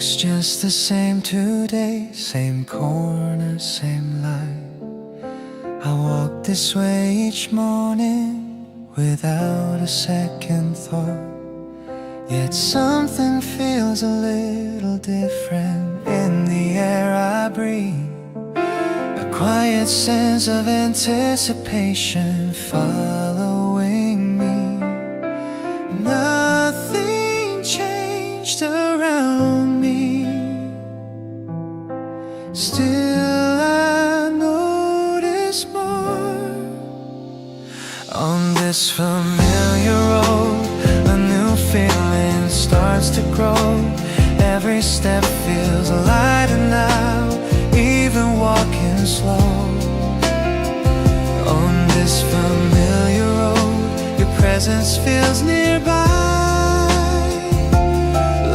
looks just the same today, same corner, same light. I walk this way each morning without a second thought. Yet something feels a little different in the air I breathe. A quiet sense of anticipation following me. Nothing changed around me. Still I notice more. On this familiar road, a new feeling starts to grow. Every step feels lighter now, even walking slow. On this familiar road, your presence feels nearby,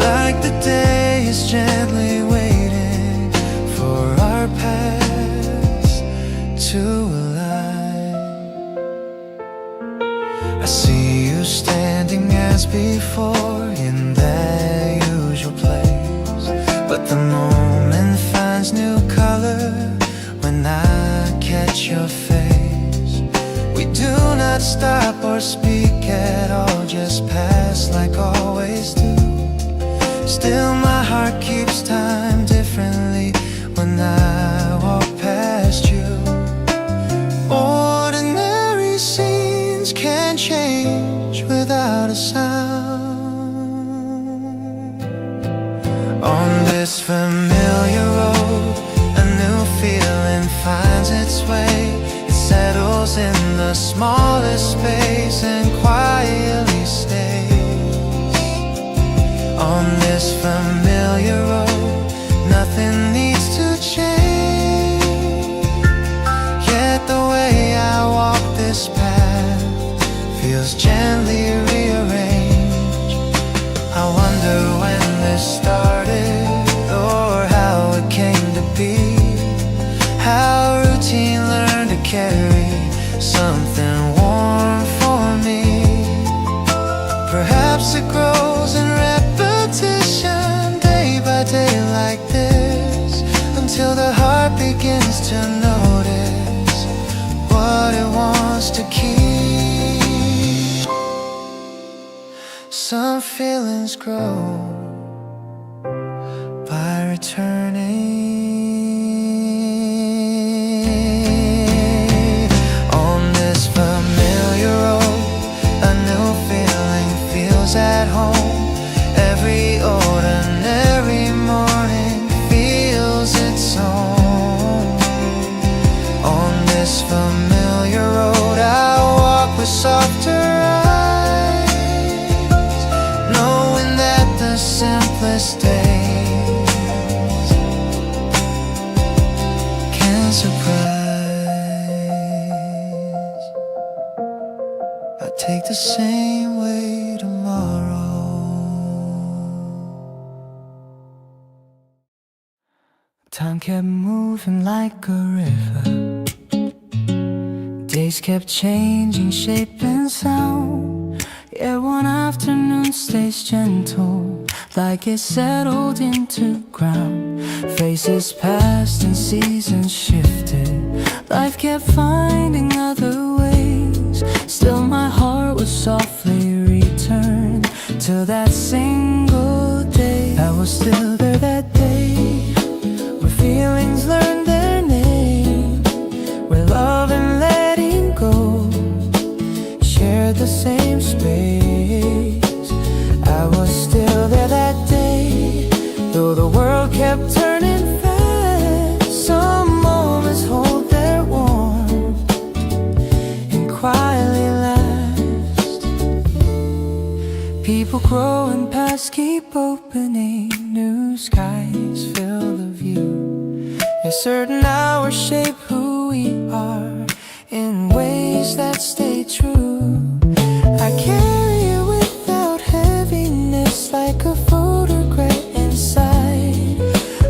like the day is gently waiting for our past to align. I see you standing as before in that usual place, but the moment finds new color when I catch your face. We do not stop or speak at all, just pass like always do. Still my heart keeps time differently when I walk past you. Ordinary scenes can change without a sound. On this familiar road, a new feeling finds its way. It settles in the smallest space and quietly stays. On this familiar road, nothing needs to change. Yet the way I walk this path feels gently rearranged. I wonder when this started, or how it came to be. How routine learned to carry something warm for me. Perhaps it grows in repetition, day by day like this, until the heart begins to notice what it wants to keep. Some feelings grow by returning. On this familiar road, a new feeling feels at home. Every ordinary morning feels its own. On this familiar road, I walk with softer eyes, knowing that the simplest days can surprise. I take the same way tomorrow. Time kept moving like a river. Days kept changing shape and sound. Yeah, one afternoon stays gentle, like it settled into ground. Faces passed and seasons shifted. Life kept finding other ways. Still my heart would softly return to that single day. I was still there that day, where feelings learned their name, where love and letting go shared the same space. I was still there that day, though the world kept turning fast. Some moments hold their warmth and quietly last. People grow and paths keep opening, new skies fill the view. A certain hours shape who we are in ways that stay true. I carry it without heaviness, like a photograph inside,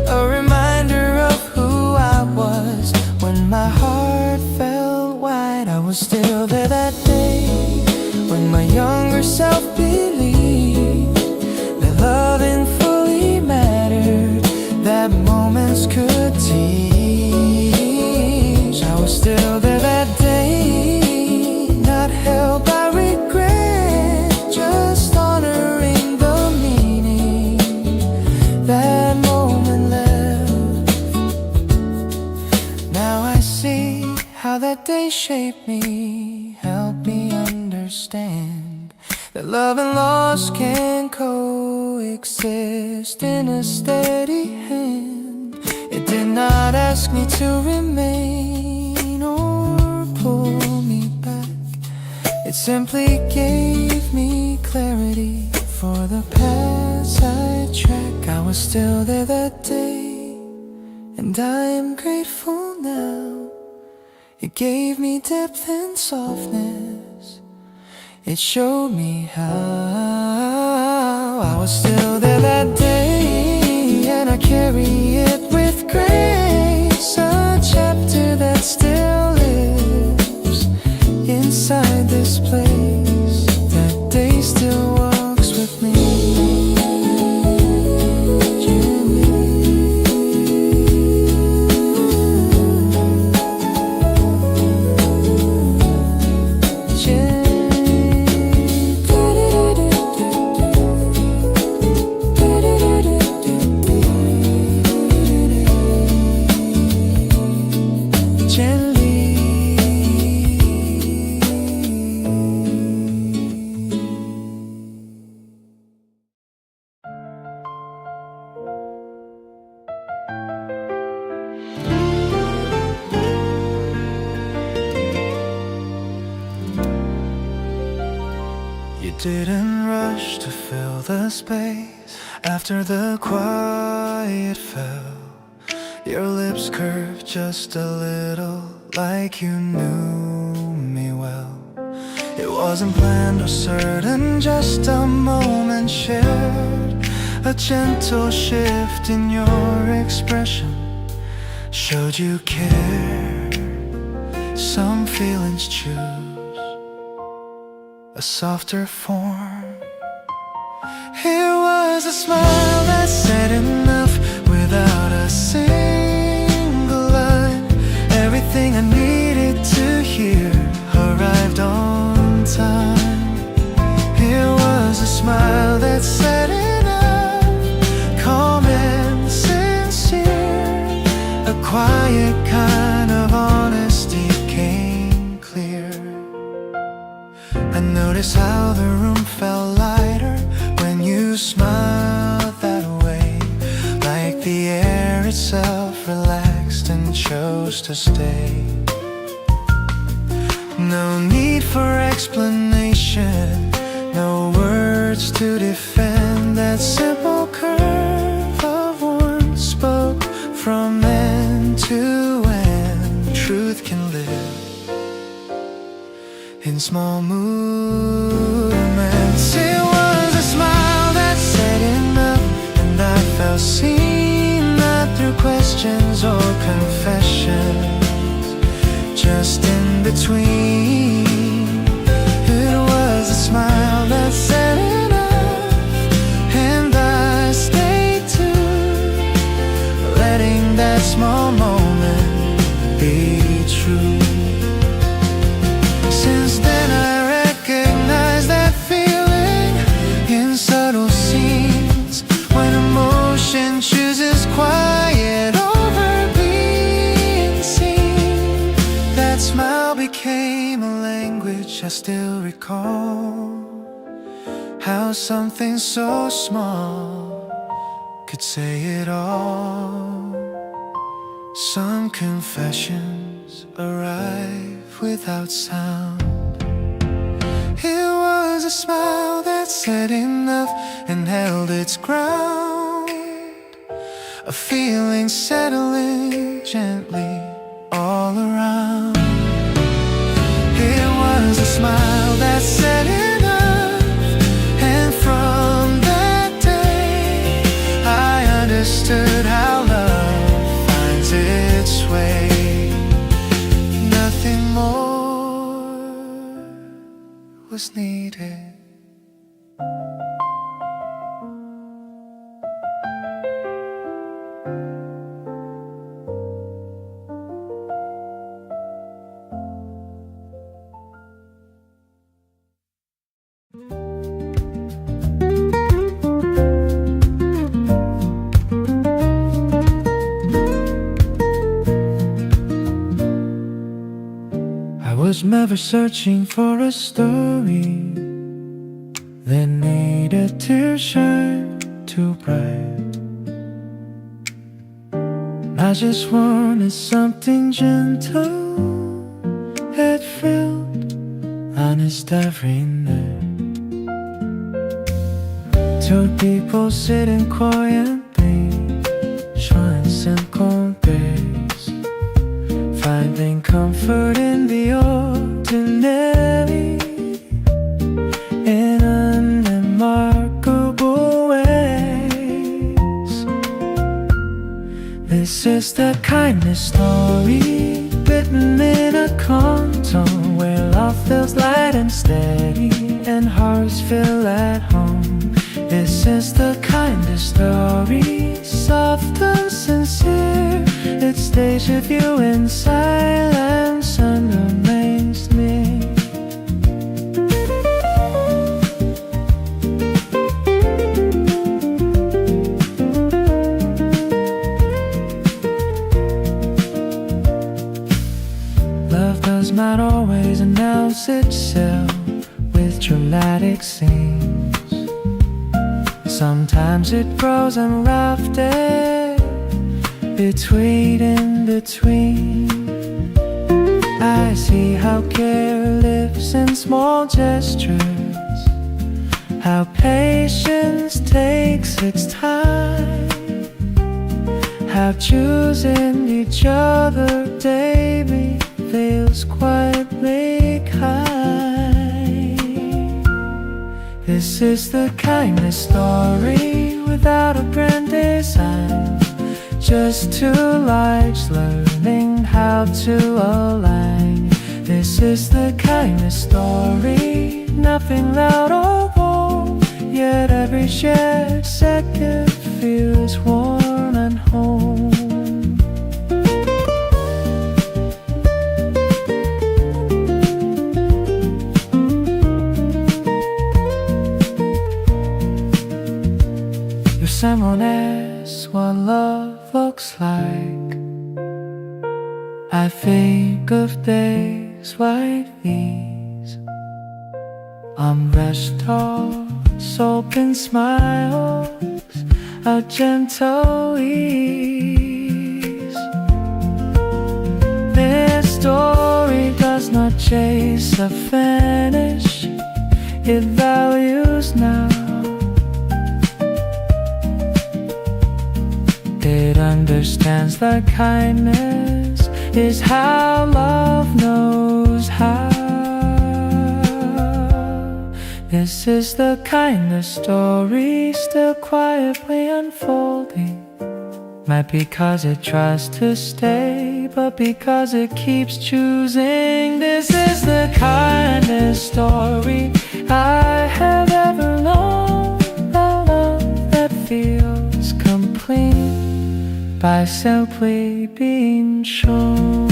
a reminder of who I was when my heart felt wide. I was still there that day, when my younger self believed that loving fully mattered. words could teach. I was still there that day, not held by regret, just honoring the meaning that moment left. Now I see how that day shaped me, helped me understand that love and loss can coexist in a steady hand. It did not ask me to remain or pull me back. It simply gave me clarity for the path sidetrack. I was still there that day, and I am grateful now. It gave me depth and softness. It showed me how. I was still there that day, and I carry it with grace. A chapter that still lives inside this place. That day still walks with me. Didn't rush to fill the space after the quiet fell. Your lips curved just a little, like you knew me well. It wasn't planned or certain, just a moment shared. A gentle shift in your expression showed you cared. Some feelings choose a softer form. It was a smile that said enough without a single line. Everything I needed to hear arrived on time. It was a smile that said enough, calm and sincere. A quiet kind of honesty came clear. I noticed how the room felt lighter when you smiled that way, like the air itself relaxed and chose to stay. No need for explanation, no words to defend. That simple curve of warmth spoke from end to end. Truth can live in small movements. It was a smile that said enough, and I felt seen, not through questions or confessions, just in between. It was a smile that said enough, and I stayed too, letting that small moment be true. Since then I recognize that feeling in subtle scenes, when emotion chooses quiet over being seen. That smile became a language I still recall, how something so small could say it all. Some confessions arrive without sound. It was a smile that said enough and held its ground, a feeling settling gently all around. It was a smile that said enough, and from that day I understood how love finds its way. Nothing more was needed. I was never searching for a story that needed to shine too bright. I just wanted something gentle that felt honest every night. Two people sitting quietly, showing simple days, finding comfort in the ordinary, in unremarkable ways. This is the kindness story, written in a calm tone, where love feels light and steady, and hearts feel at home. This is the kindest story, soft and sincere. It stays with you in silence and remains near. Love does not always announce itself with dramatic scenes. Sometimes it grows unrafted between in between. I see how care lives in small gestures, how patience takes its time, how choosing each other daily feels quietly kind. This is the kindness story, without a grand design, just two lives learning how to align. This is the kindness story, nothing loud or bold, yet every shared second feels warm and home. Someone asks what love looks like, I think of days like these, unrest thoughts, open smiles, a gentle ease. This story does not chase a finish, it values now. It understands that kindness is how love knows how. This is the kindness story, still quietly unfolding. Not because it tries to stay, but because it keeps choosing. This is the kindness story I have ever known, the love that feels complete by simply being shown.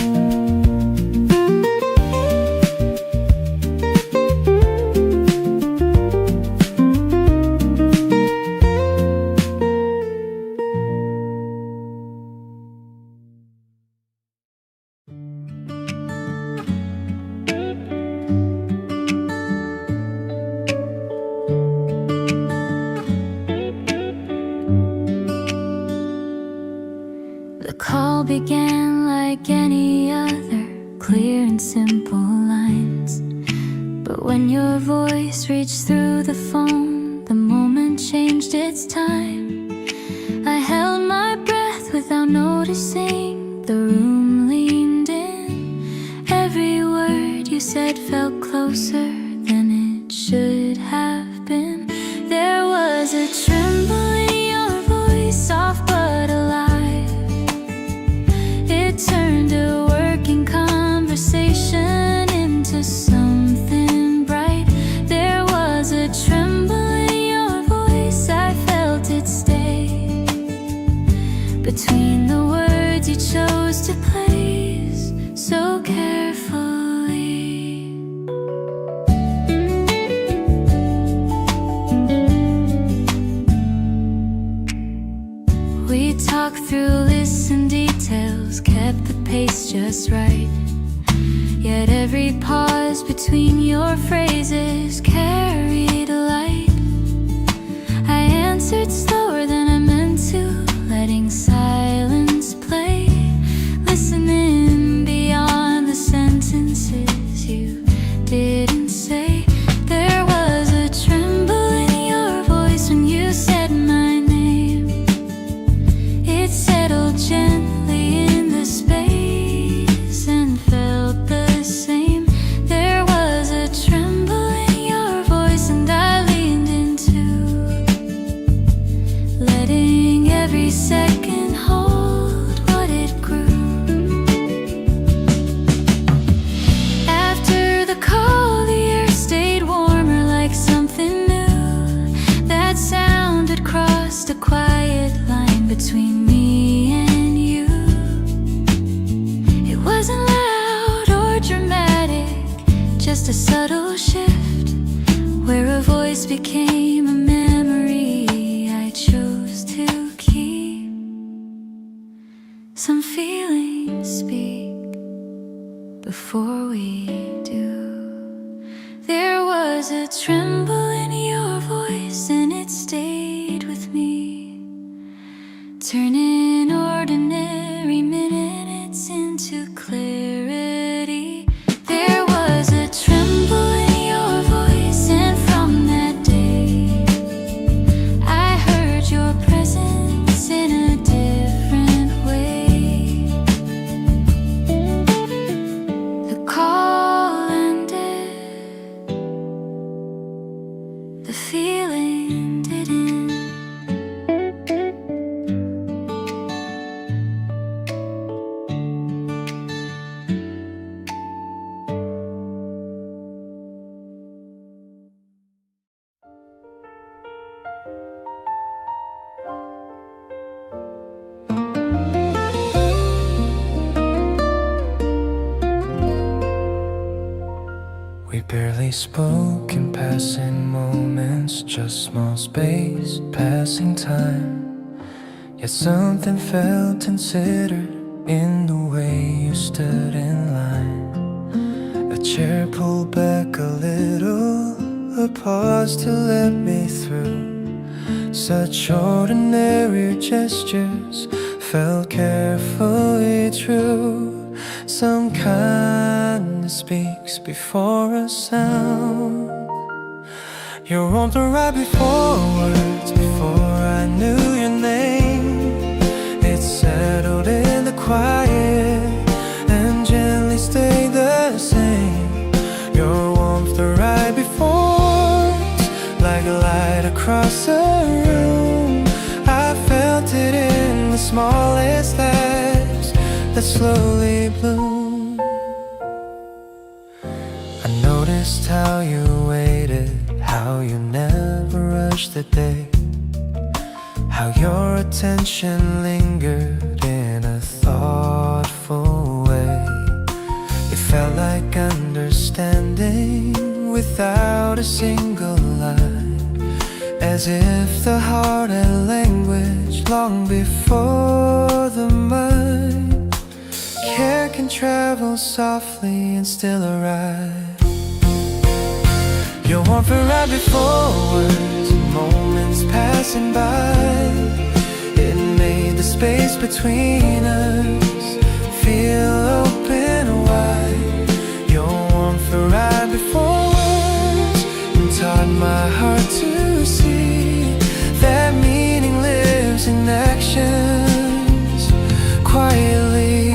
The call began like any other, clear and simple lines. But when your voice reached through the phone, the moment changed its time. I held my breath without noticing. The room leaned in. Every word you said felt closer than it should have been. There was a tremble in your voice, soft but alive. It turned a working conversation into something bright. There was a tremble in your voice, I felt it stay between the words you chose to place so carefully. We talked through lists and details, kept the pace just right. Yet every pause between your phrases carried a light. I answered slower than I meant to, letting silence play, listening beyond the sentences you didn't say. There was a tremble in your voice when you said my name. It settled gently in the space and felt the same. There was a tremble in your voice and I leaned into, letting every second hold what it grew. After the call, the air stayed warmer, like something new. That sound had crossed a quiet line between me and you. It wasn't loud or dramatic, just a subtle shift, where a voice became a memory I chose to keep. Some feelings speak before we do. There was a tremble in your voice and it stayed with me, turning ordinary minutes into clarity. There was a tremble in your voice, and from that day I heard your presence in a different way. The call ended, the feeling didn't. We barely spoke in passing moments, just small space, passing time. Yet something felt considered in the way you stood in line. A chair pulled back a little, a pause to let me through. Such ordinary gestures felt carefully true. Some kindness speaks before a sound. Your warmth arrived before words, before I knew your name. It settled in the quiet and gently stayed the same. Your warmth arrived before words, like a light across the room. I felt it in the smallest acts that slowly bloom. I noticed how you waited, how you never rushed the day, how your attention lingered in a thoughtful way. It felt like understanding without a single line, as if the heart had language long before the mind. Care can travel softly and still arrive. Your warmth arrived before words, moments passing by. It made the space between us feel open wide. Your warmth arrived before words and taught my heart to see that meaning lives in actions quietly.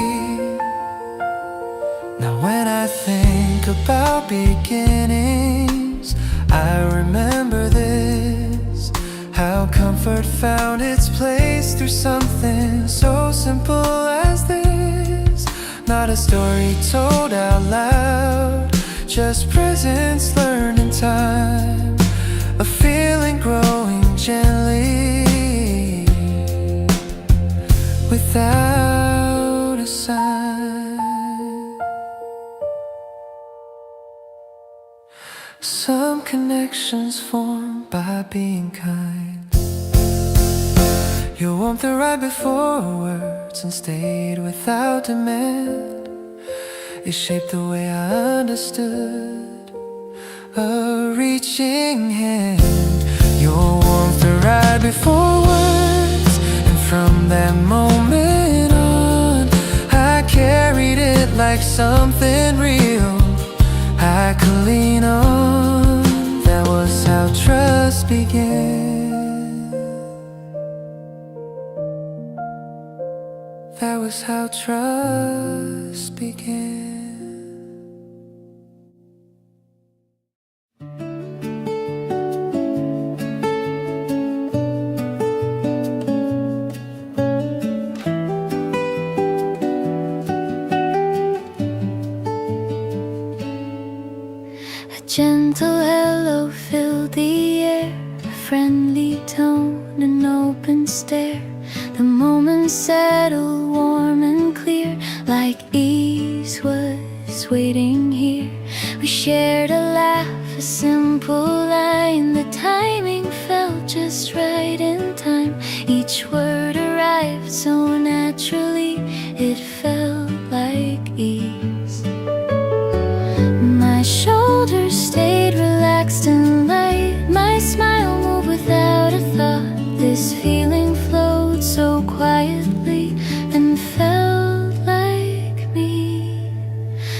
Now when I think about beginnings, I remember this, how comfort found its place through something so simple as this. Not a story told out loud, just presence learned in time, a feeling growing gently without a sign. Some connections formed by being kind. Your warmth arrived before words and stayed without demand. It shaped the way I understood a reaching hand, your warmth arrived before words, and from that moment on I carried it like something real I could lean on. That was how trust began. That was how trust began. A gentle hello filled the air, a friendly tone, an open stare. The moment settled warm and clear, like ease was waiting here. We shared a laugh, a simple line. The timing felt just right in time. Each word arrived so naturally, it felt like ease. My shoulders stayed relaxed and light. My smile moved without a thought. This feeling flowed so quietly and felt like me.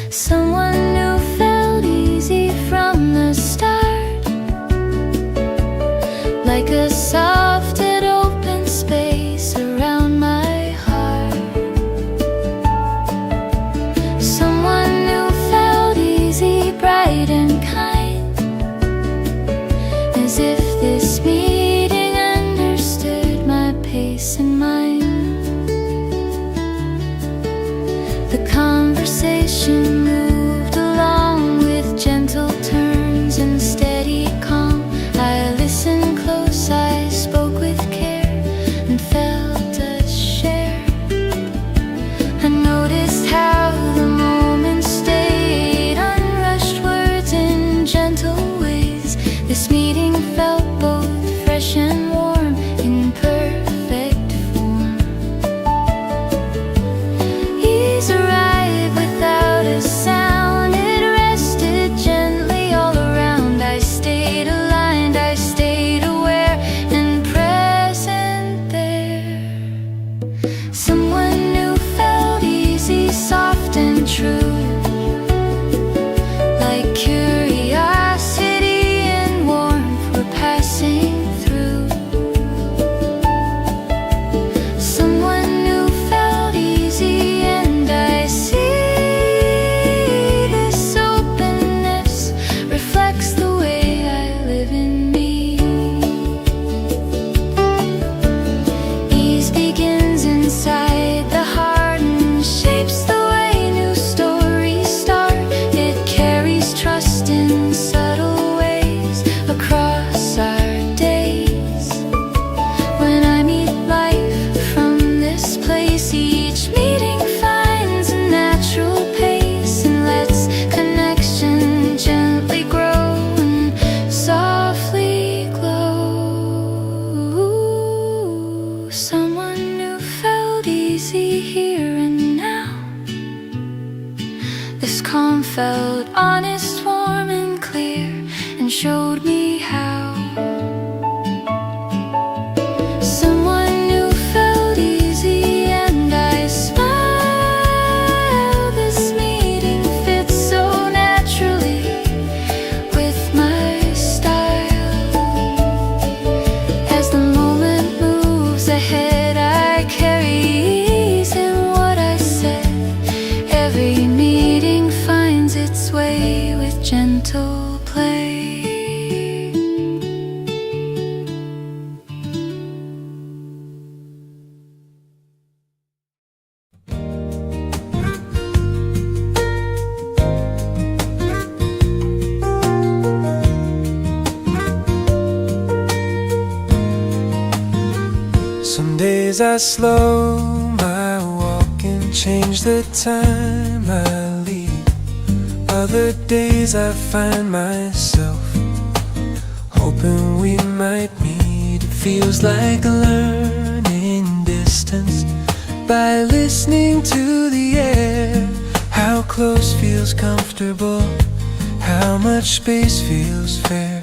Someone new felt easy from the start, like a soft and open space around my heart. Someone new felt easy, bright and kind, as if this meeting understood my pace and mind. The conversation moved along with gentle turns and steady calm. I listened close, I spoke with care and felt us share. I noticed how the moment stayed, unrushed words in gentle ways. This meeting felt both fresh and warm in perfect form. Ease arrived without a sound, it rested gently all around. I stayed aligned, I stayed aware and present there. Someone new felt easy, soft and true, like curiosity and warmth were passing through. Someone new felt easy, and I see this openness reflects the way I live in me. Ease begins inside the heart and shapes the way new stories start. It carries trust in subtle ways across our days. When I meet life from this place, each meeting finds a natural pace and lets connection gently grow and softly glow. Someone new felt easy here and now. This calm felt honest, warm and clear, and showed me how. Someone new felt easy, and I smiled. This meeting fits so naturally with my style. As the moment moves ahead, I carry ease in what I said. Every meeting finds its way with gentle play. Some days I slow my walk and change the time I leave. Other days I find myself hoping we might meet. It feels like learning distance by listening to the air, How close feels comfortable, how much space feels fair.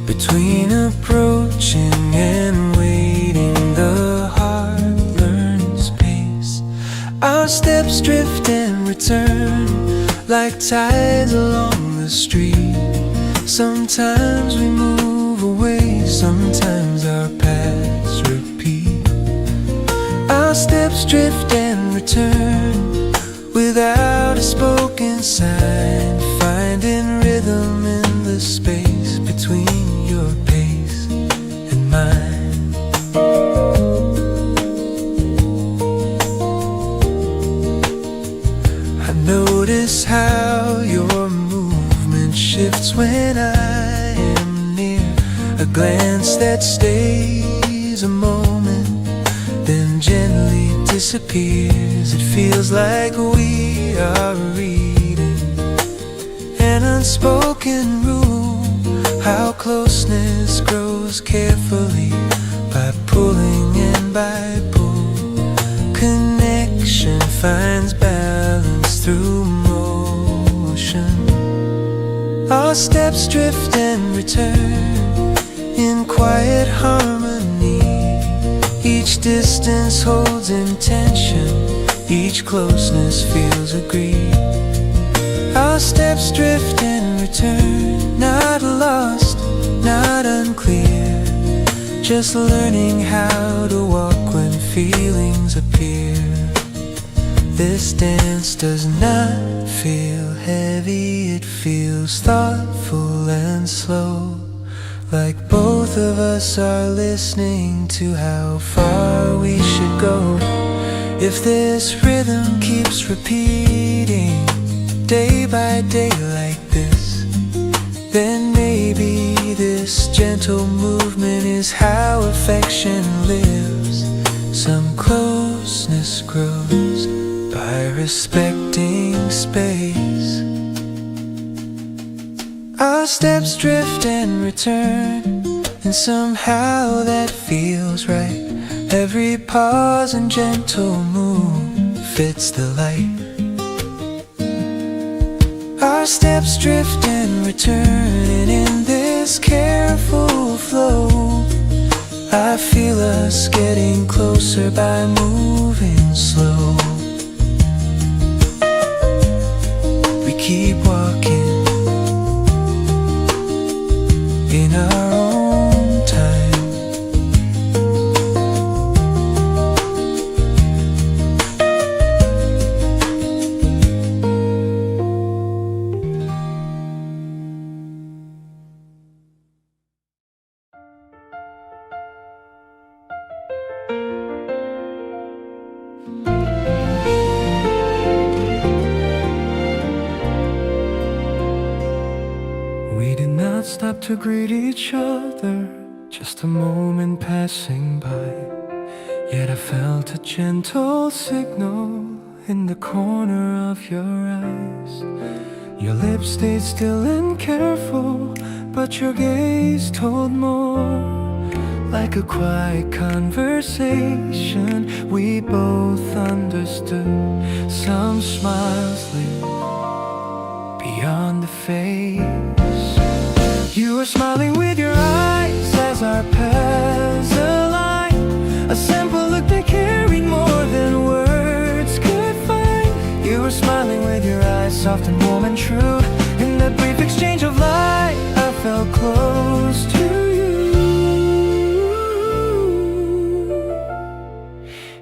Between approaching and waiting, the heart learns pace. Our steps drift and return like tides along the street. Sometimes we move away, sometimes our paths repeat. Our steps drift and return without a spoken sign, finding rhythm in the space between your pace and mine. I notice how your movement shifts when I am near. A glance that stays a moment, then gently disappears. It feels like we are reading an unspoken rule, how closeness grows carefully by pulling and by pull. Connection finds balance through motion. Our steps drift and return in quiet harmony. Each distance holds intention, each closeness feels agreed. Our steps drift and return, not lost, not unclear, just learning how to walk when feelings appear. This dance does not feel heavy, it feels thoughtful and slow, like both of us are listening to how far we should go. If this rhythm keeps repeating day by day like this, then maybe this gentle movement is how affection lives. Some closeness grows by respecting space. Our steps drift and return, and somehow that feels right. Every pause and gentle move fits the light. Our steps drift and return, and in this careful flow, I feel us getting closer by moving slow. We keep walking in our own time. We did not stop to greet each other, just a moment passing by. Yet I felt a gentle signal in the corner of your eyes. Your lips stayed still and careful, but your gaze told more. Like a quiet conversation, we both understood. Some smiles live beyond the face. You were smiling with your eyes as our paths aligned. A simple look that carried more than words could find. You were smiling with your eyes, soft and warm and true. In that brief exchange of light, I felt close to you.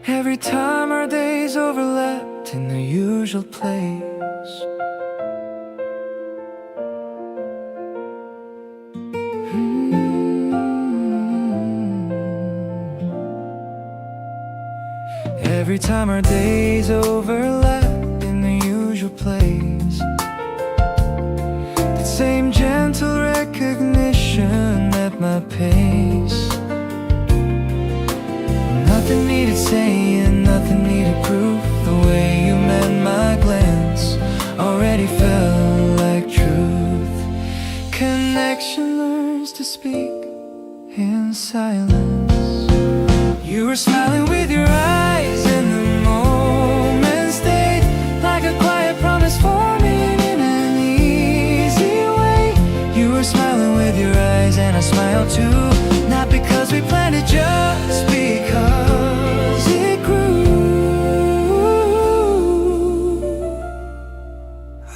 Every time our days overlapped in the usual place, every time our days overlap in the usual place, that same gentle recognition at my pace. Nothing needed saying, nothing needed proof. The way you met my glance already felt like truth. Connection learns to speak in silence. You were smiling with your eyes, and the moment stayed like a quiet smile too. Not because we planned it, just because it grew.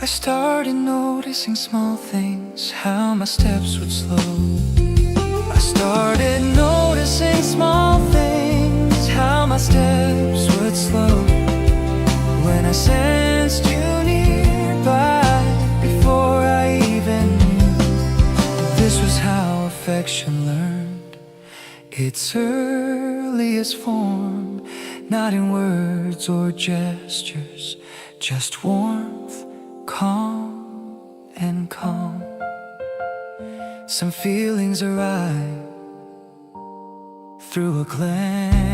I started noticing small things, how my steps would slow. I started noticing small things, how my steps would slow. When I sensed you nearby, before I even knew, this was how affection learned its earliest form. Not in words or gestures, just warmth, calm and calm. Some feelings arrive through a glance.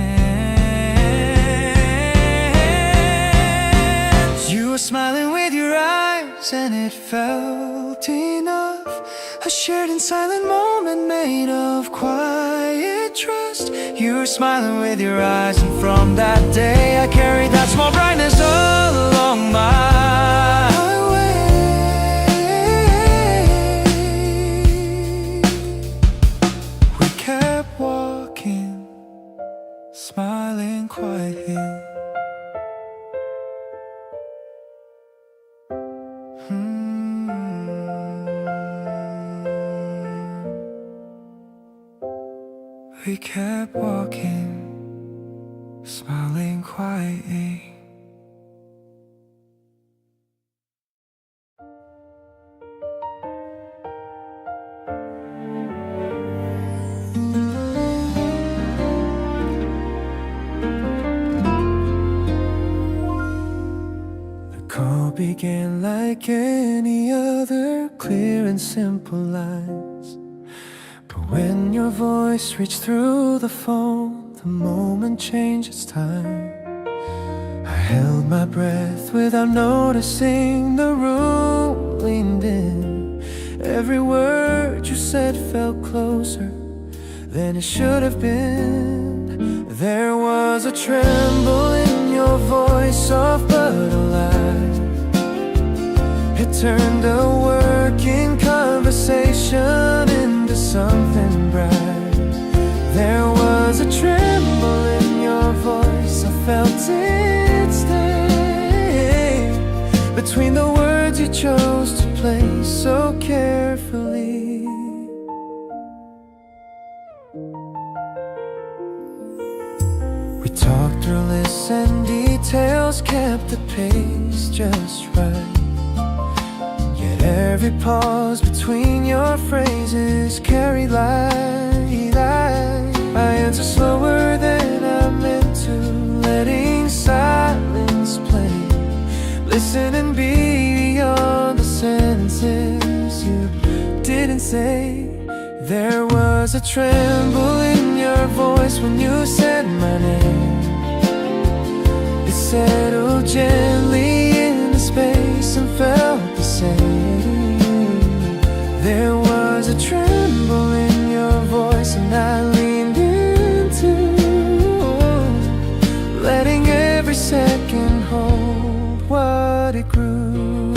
You were smiling with your eyes, and it felt enough. A shared and silent moment made of quiet trust. You were smiling with your eyes, and from that day I carried that small brightness along my way. We kept walking, smiling quietly. We kept walking, smiling quietly. The call began like any other, clear and simple lines. But when your voice reached through the phone, the moment changed its time. I held my breath without noticing, the room leaned in. Every word you said felt closer than it should have been. There was a tremble in your voice, soft but alive. It turned a working conversation into something bright. There was a tremble in your voice, I felt it stay between the words you chose to place so carefully. We talked through lists and details, kept the pace just right. Every pause between your phrases carried light. I answered slower than I meant to, letting silence play. Listening beyond the sentences you didn't say. There was a tremble in your voice when you said my name. It settled gently into space and felt the same. There was a tremble in your voice, and I leaned into, letting every second hold what it grew.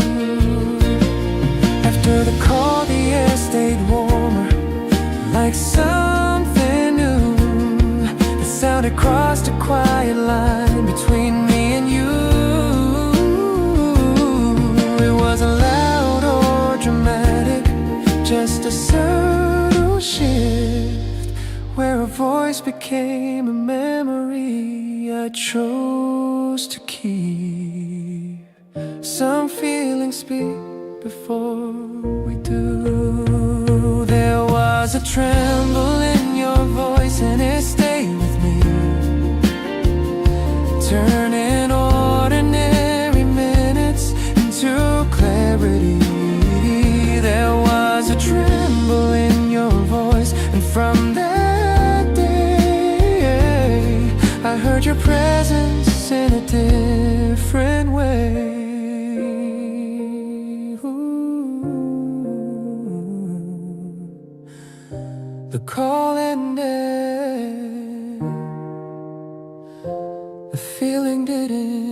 After the call, the air stayed warmer, like something new. The sound had crossed a quiet line between me and you. It wasn't loud or dramatic, just a subtle shift, where a voice became a memory I chose to keep. Some feelings speak before we do. There was a tremble in your voice, and it stayed with me, turning ordinary minutes into clarity. There was a tremble in your voice, and from that day I heard your presence in a different way. Ooh. The call ended, the feeling didn't.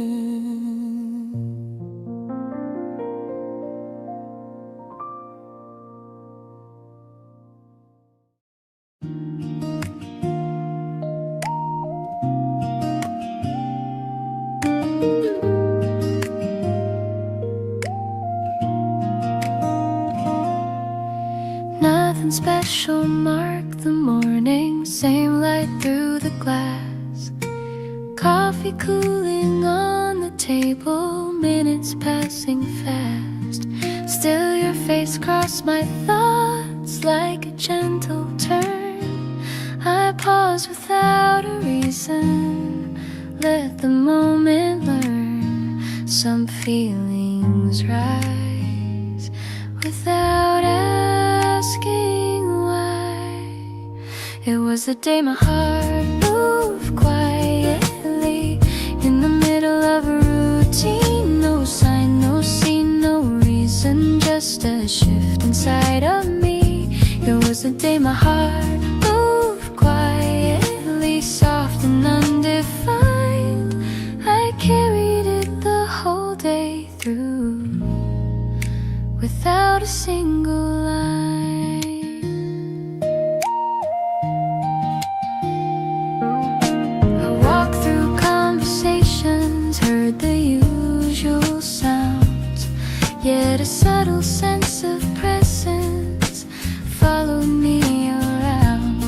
Nothing special marked the morning, same light through the glass. Coffee cooling on the table, minutes passing fast. Still your face crossed my thoughts like a gentle turn. I paused without a reason, let the moment learn. Some feelings rise without asking why. It was the day my heart moved quietly in the middle of a routine. No sign, no scene, no reason, just a shift inside of me. It was the day my heart moved quietly, soft and undefined. I carried it the whole day through without a single line. I walked through conversations, heard the usual sounds, yet a subtle sense of presence followed me around.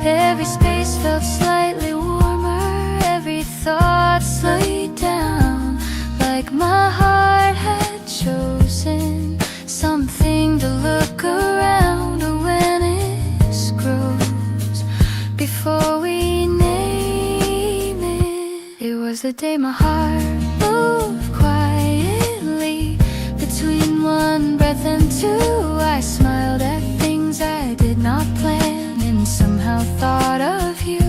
Every space felt slightly warmer, every thought slowed down, like my heart had chosen something to look around. Awareness grows before we name it. It was the day my heart moved quietly between one breath and two. I smiled at things I did not plan and somehow thought of you.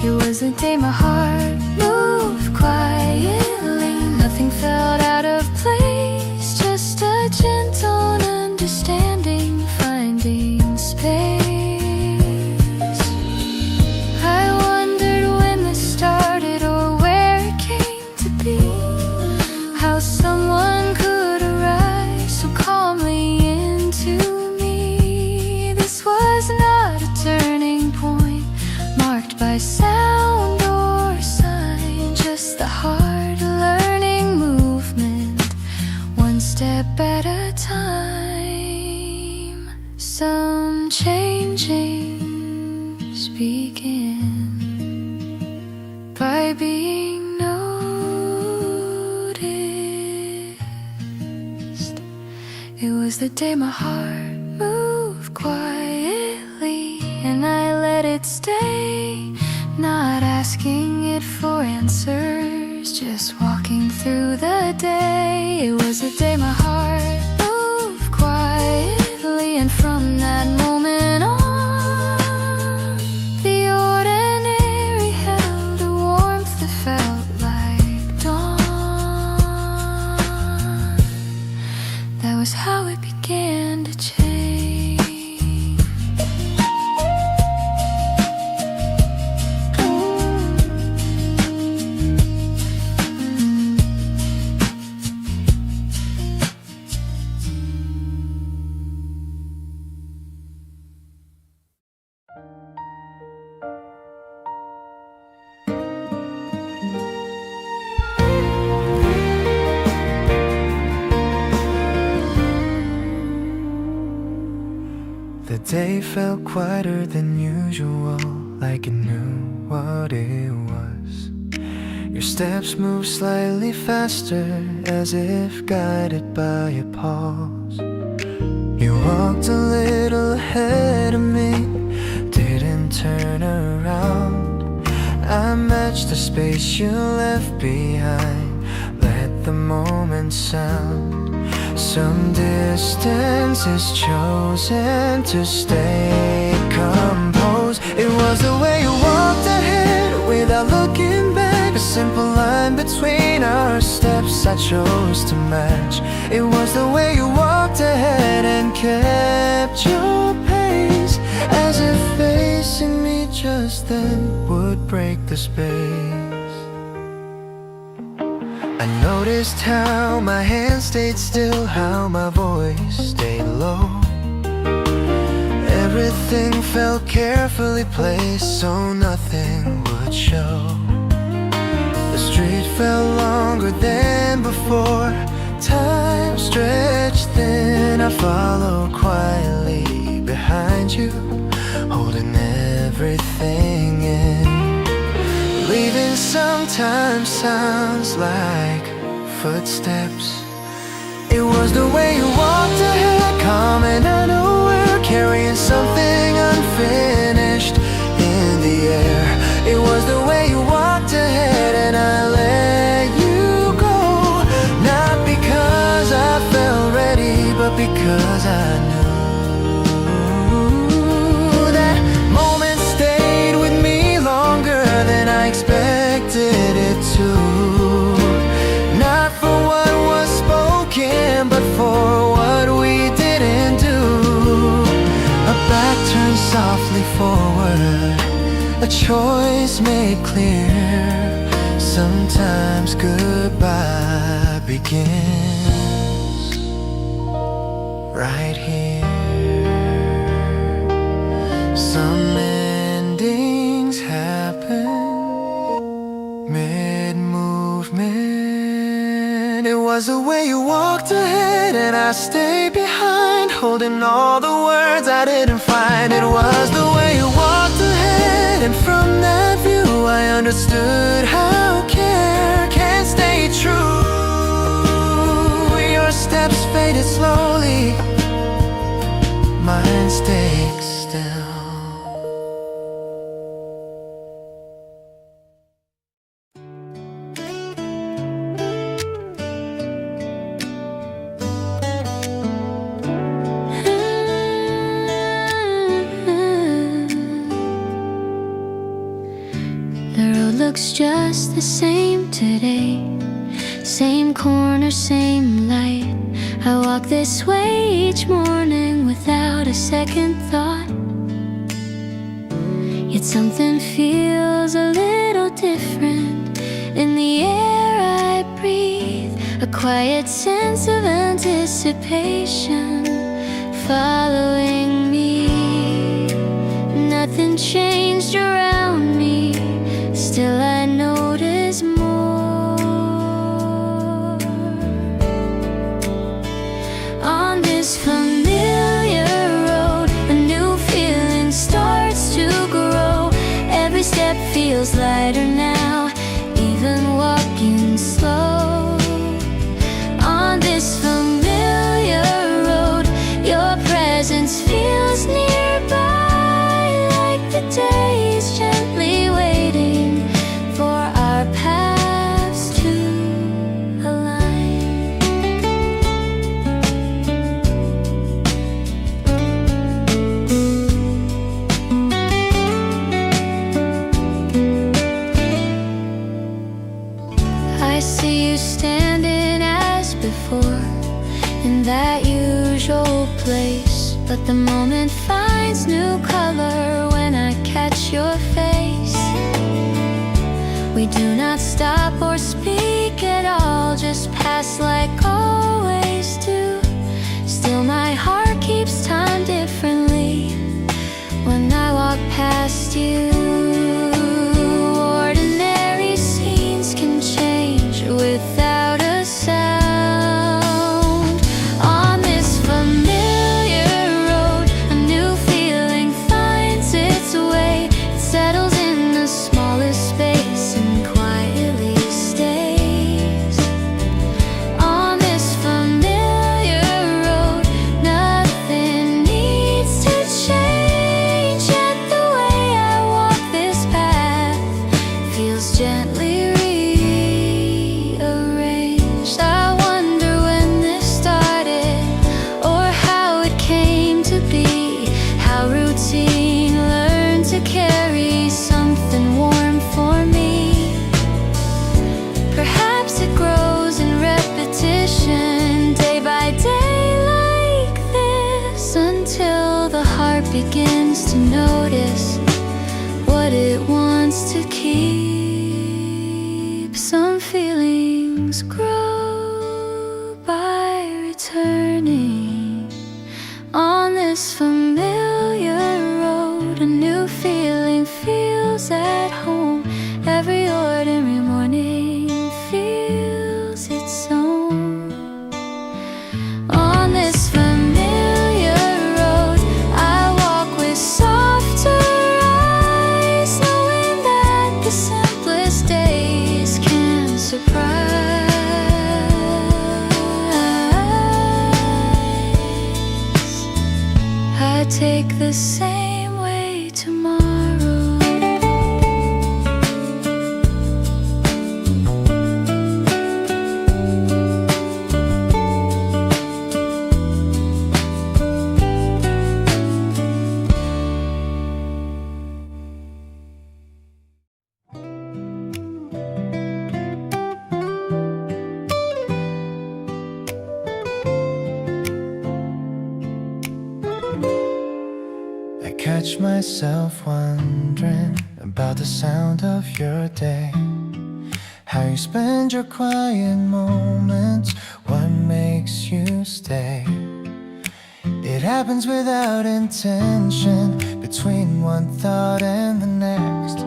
It was the day my heart moved quietly. Nothing felt out of place, just a gentle understanding finding space. I wondered when this started or where it came to be, how someone could arise so calmly into me. This was not a turning point marked by sound or sign, just the heart learning movement, one step at a time. Some changings begin by being noticed. It was the day my heart moved quietly, and I let it stay, not asking it for answers, just walking through the day. It was the day my heart moved quietly, and from that moment on, the ordinary held a warmth that felt like dawn. That was how it began to change. The day felt quieter than usual, like it knew what it was. Your steps moved slightly faster, as if guided by a pulse. You walked a little ahead of me, didn't turn around. I matched the space you left behind, let the moment sound. Some distance is chosen to stay composed. It was the way you walked ahead without looking back, a simple line between our steps I chose to match. It was the way you walked ahead and kept your pace, as if facing me just then would break the space. I noticed how my hands stayed still, how my voice stayed low. Everything felt carefully placed so nothing would show. The street felt longer than before, time stretched thin. I followed quietly behind you, holding everything in. Leaving sometimes sounds like footsteps. It was the way you walked ahead, calm and unaware, carrying something unfinished in the air. It was the way you walked ahead and I let you go. Not because I felt ready, but because I knew that moment stayed with me longer than I expected it to. Not for what was spoken, but for what we didn't do. A back turned softly forward, a choice made clear. Sometimes goodbye begins right here. Some endings happen mid-movement. It was the way you walked ahead and I stayed behind, holding all the words I didn't find. It was the way you walked ahead, and from that view I understood how care can stay true. Your steps faded slowly, mine stayed still. The road looks just the same today. Same corner, same light. I walk this way each morning without a second thought. Yet something feels a little different in the air I breathe. A quiet sense of anticipation following me. Nothing changed around me, still I notice more. On this familiar road, a new feeling starts to grow. Every step feels lighter now, even walking slow. On this familiar road, your presence feels nearby, like the day is gently waiting for our paths to align. I see you standing as before in that usual place, but the moment finds new color when I catch your face. We do not stop or speak at all, just pass like always do. Still my heart keeps time differently when I walk past you. Ordinary scenes can change without a sound. On this familiar road, a new feeling finds its way. It settles in the smallest space and quietly stays. On this familiar road, nothing needs to change. Yet the way I walk this path feels gently rearranged. I wonder when this started, or how it came to be. How routine learned to carry something warm for me. Perhaps it grows in repetition, day by day like this, until the heart begins to notice what it wants to keep. Some feelings grow by returning. On this familiar road, a new feeling feels at home. Every ordinary morning feels its own. On this familiar road, I walk with I take the same way tomorrow. Catch myself wondering about the sound of your day, how you spend your quiet moments, what makes you stay. It happens without intention, between one thought and the next.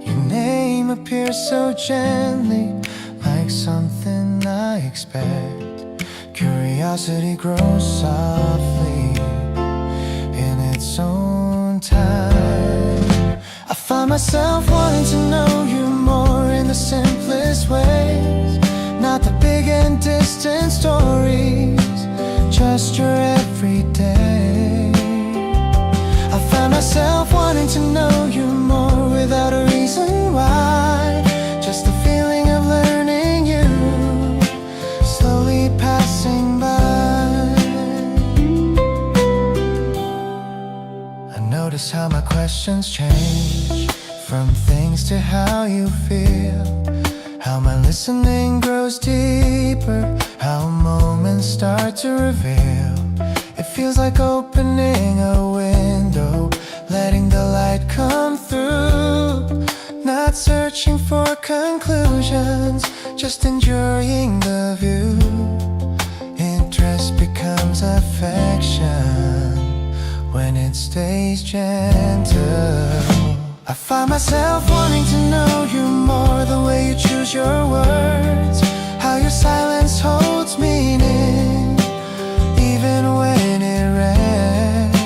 Your name appears so gently, like something I expect. Curiosity grows softly in its own time. I find myself wanting to know you more in the simplest ways, not the big and distant stories, just your everyday. I find myself wanting to know you more without a reason why, just the feeling of learning you, slowly passing by. Notice how my questions change, from things to how you feel, how my listening grows deeper, how moments start to reveal. It feels like opening a window, letting the light come through, not searching for conclusions, just enjoying the view. Interest becomes affection when it stays gentle. I find myself wanting to know you more, the way you choose your words, how your silence holds meaning, even when it rests.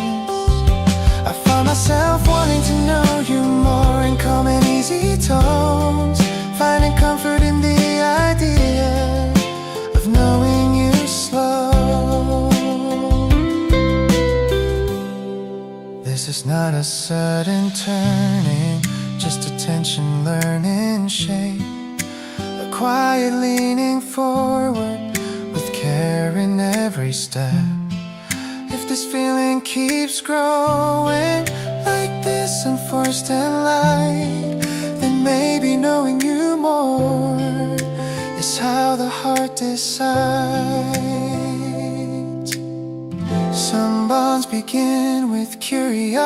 I find myself wanting to know you more in calm and easy tones, finding comfort in the idea of knowing you slow. This is not a sudden turning, just attention learning shape, a quiet leaning forward with care in every step. If this feeling keeps growing like this, unforced and light, then maybe knowing you more is how the heart decides. Some bonds begin with curiosity.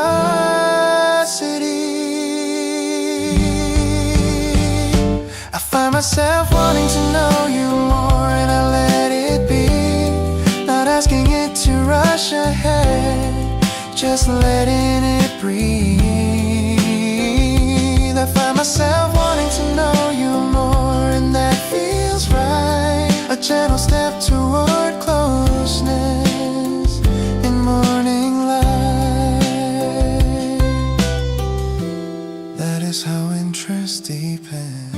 I find myself wanting to know you more, and I let it be, not asking it to rush ahead, just letting it breathe. I find myself wanting to know you more, and that feels right, a gentle step toward closeness in morning light. That is how interest deepens.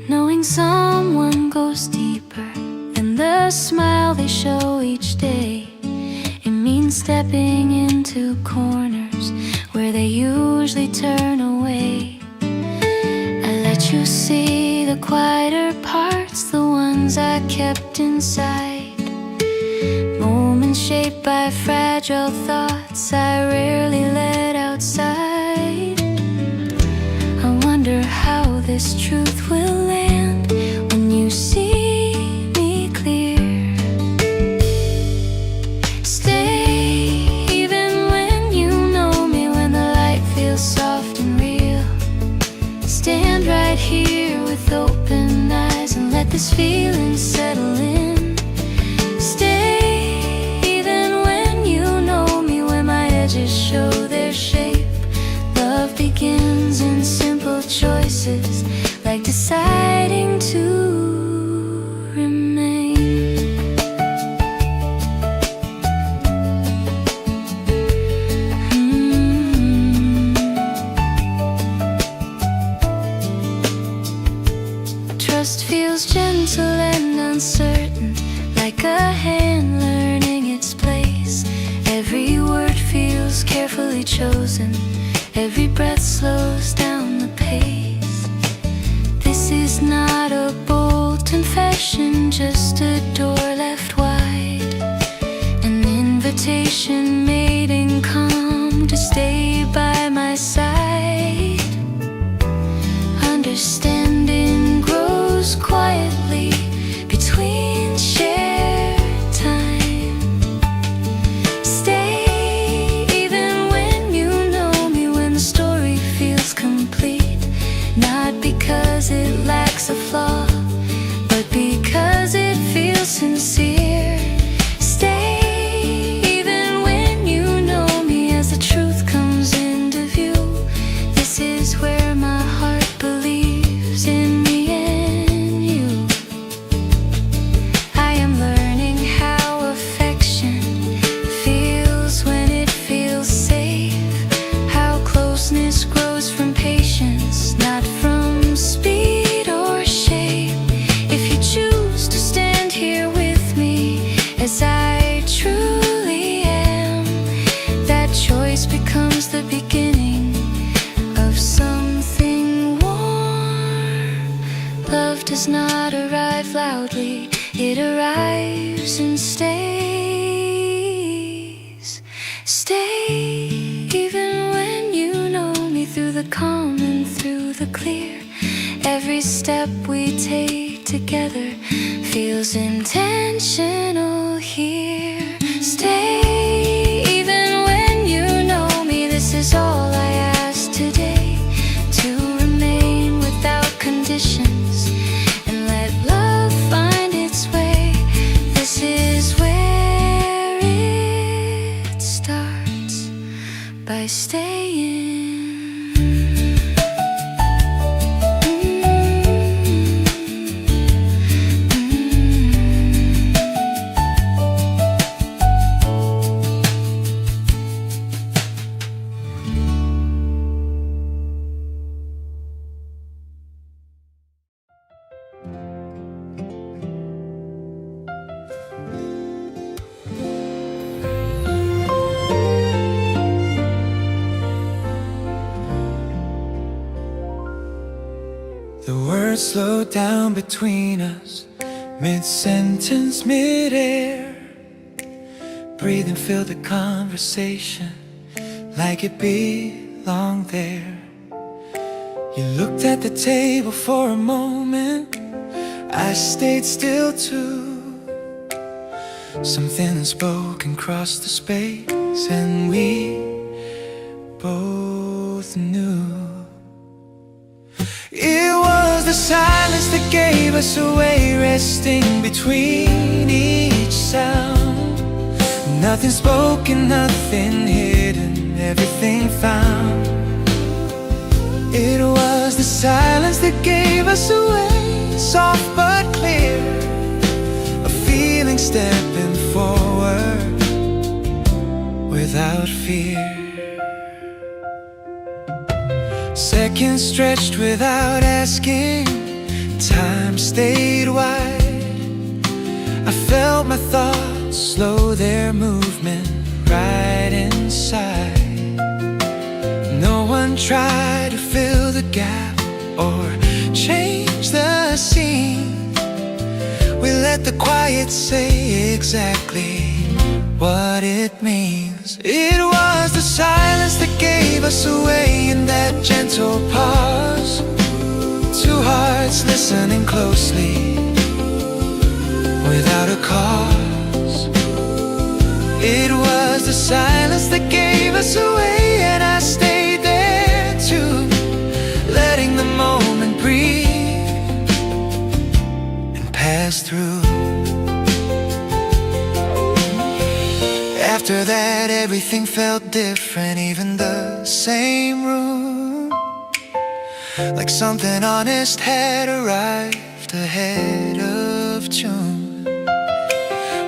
Knowing someone goes deeper than the smile they show each day. It means stepping into corners where they usually turn away. I let you see the quieter parts, the ones I kept inside. Moments shaped by fragile thoughts I rarely let outside. I wonder how this truth will land when you see me clear. Stay even when you know me, when the light feels soft and real. Stand right here with open eyes and let this feeling settle in. Stay even when you know me, when my edges show their shape. Love begins in simple choices, like deciding chosen. Every breath slows down the pace. This is not a bold confession, just a door left wide, an invitation made in calm to stay by my side. Understanding grows quietly between shared time. Stay even when you know me, when the story feels complete. Not because it lacks a flaw, but because it feels sincere. Stay even when you know me, as the truth comes into view. This is where my heart believes in me and you. I am learning how affection feels when it feels safe, how closeness grows from patience, not from speed or shape. If you choose to stand here with me as I truly am, that choice becomes the beginning of something warm. Love does not arrive loudly, it arrives and stays. Stay even when you know me, through the calm and through the clear. Every step we take together feels intentional here. Stay even when you know me, this is all I ask today. To remain without conditions and let love find its way. This is where it starts, by staying. The words slow down between us, mid-sentence, mid-air. Breathe and feel the conversation like it belonged there. You looked at the table for a moment, I stayed still too. Something unspoken crossed the space, and we both knew. It was the silence that gave us away, resting between each sound. Nothing spoken, nothing hidden, everything found. It was the silence that gave us away, soft but clear, a feeling stepping forward without fear. Seconds stretched without asking, time stayed wide. I felt my thoughts slow their movement right inside. No one tried to fill the gap or change the scene. We let the quiet say exactly what it means. It was the silence that gave us away in that gentle pause. Two hearts listening closely without a cause. It was the silence that gave us away, and I stayed there too, letting the moment breathe and pass through. After that, everything felt different, even the same room. Like something honest had arrived ahead of June.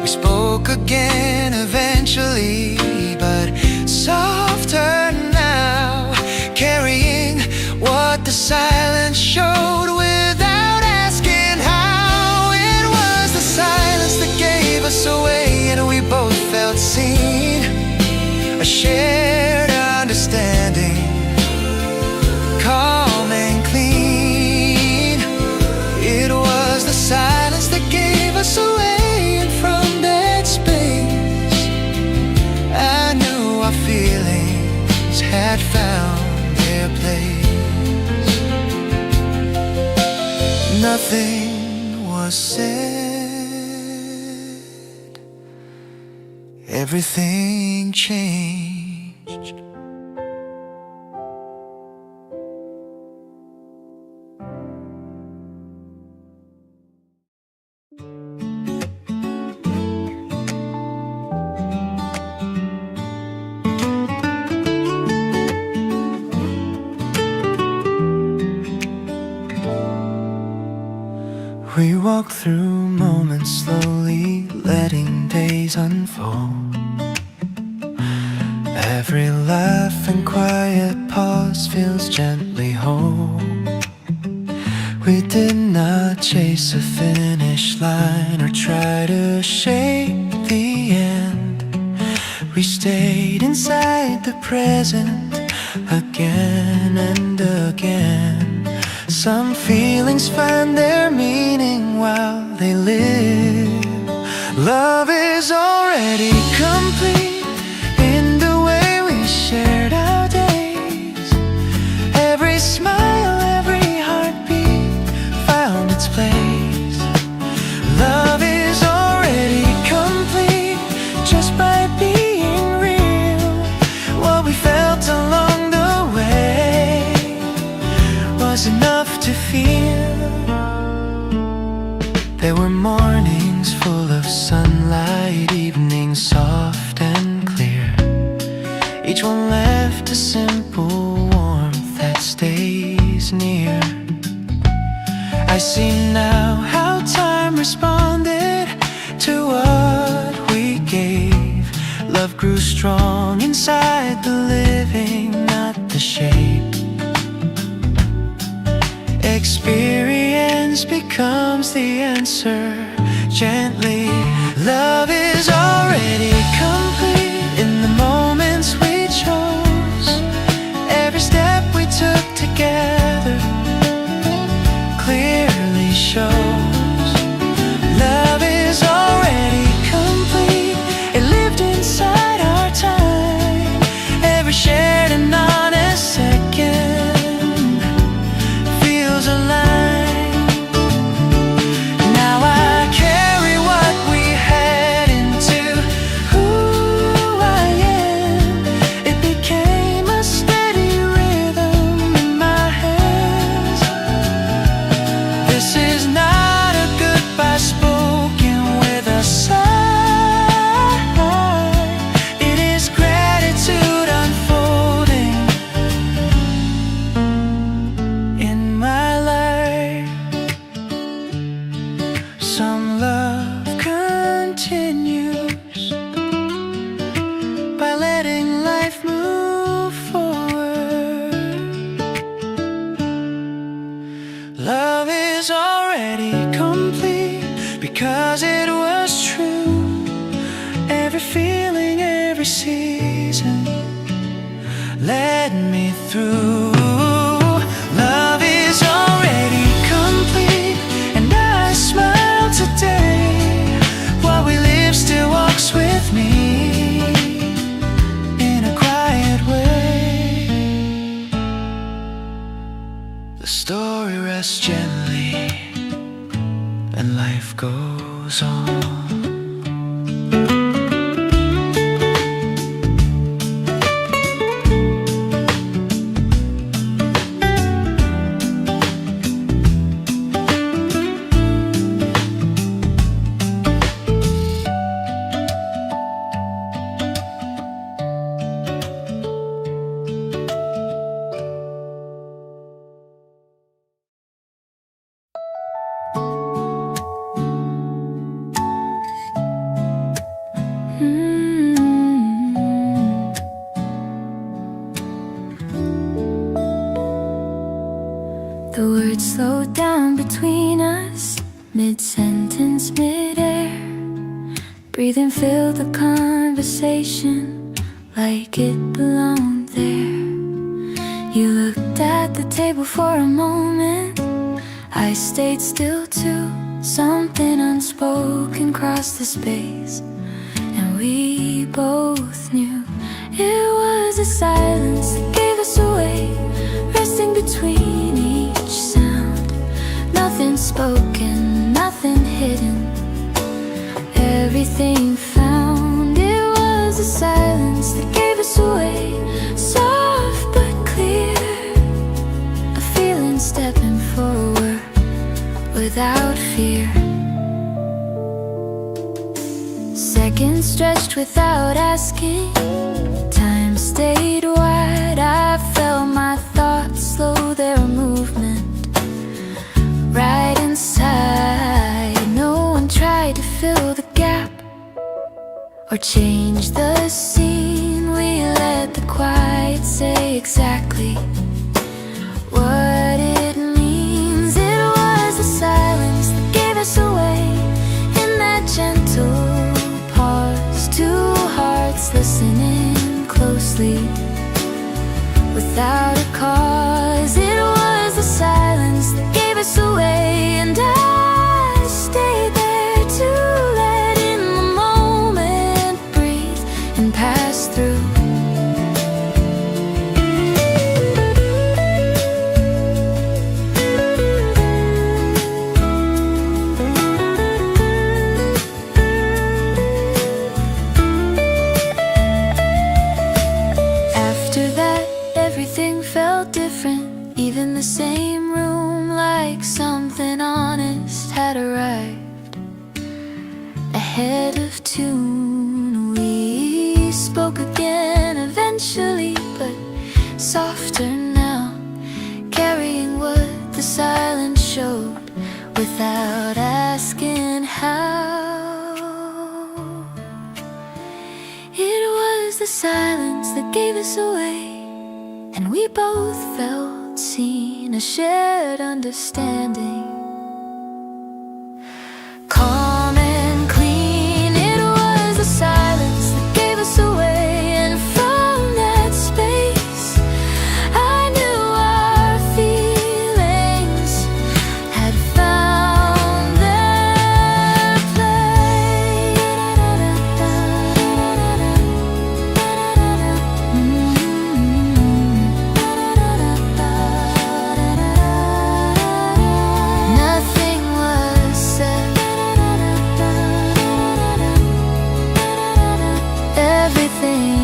We spoke again eventually, but softer now, carrying what the silence showed without asking how. It was the silence that gave us away, and we both felt seen, a shared understanding. had found their place. Nothing was said, everything changed. We walk through moments slowly, letting days unfold. Every laugh and quiet pause feels gently whole. We did not chase a finish line or try to shape the end. We stayed inside the present again and again. Some feelings find their meaning while they live. Love is already complete in the way we shared our days. Every smile, every heartbeat found its place. Love is already complete just by being real. What we felt along the way was enough to feel. There were mornings full of sunlight, evenings soft and clear. Each one left a simple warmth that stays near. I see now how time responded to what we gave. Love grew strong inside the living, not the shape. Experience becomes the answer gently. Love is already complete in the moments we chose. Every step we took together clearly shows. Love is already complete. It lived inside our time. Every shared and honest second feels alive. Now I carry what we had into who I am. It became a steady rhythm in my hands. This is not a goodbye spoken with a sigh. It is gratitude unfolding in my life. Some love continues by letting life move forward. Love is already complete because it was true. Every feeling, every season led me through. Love is already complete, and I smile today. What we live still walks with me in a quiet way. The story rests gently, and life goes on. The words slow down between us, mid-sentence, mid-air. Breathe and fill the conversation like it belonged there. You looked at the table for a moment, I stayed still too. Something unspoken crossed the space, and we both knew it was a a silence that gave us away, resting between each sound. Nothing spoken, nothing hidden, everything found. It was a silence that gave us away, soft but clear, a feeling stepping forward without fear. Seconds stretched without asking, time stayed wide. I felt my thoughts slow their movement right inside. No one tried to fill the gap or change the scene. We let the quiet say exactly what it means. It was the silence that gave us away, in that gentle pause, two hearts listening closely without a cause. It was the silence that gave us away, and I stayed there to let in the moment breathe and pass through. After that, everything felt different, even the same room, like something honest had arrived. Ahead of tune, we spoke again eventually, but softer now, carrying what the silence showed without asking how. It was the silence that gave us away, and we both felt seen, a shared understanding. Calm and clean, it was the silence that gave us away, and from that space I knew our feelings had found their Nothing was said, everything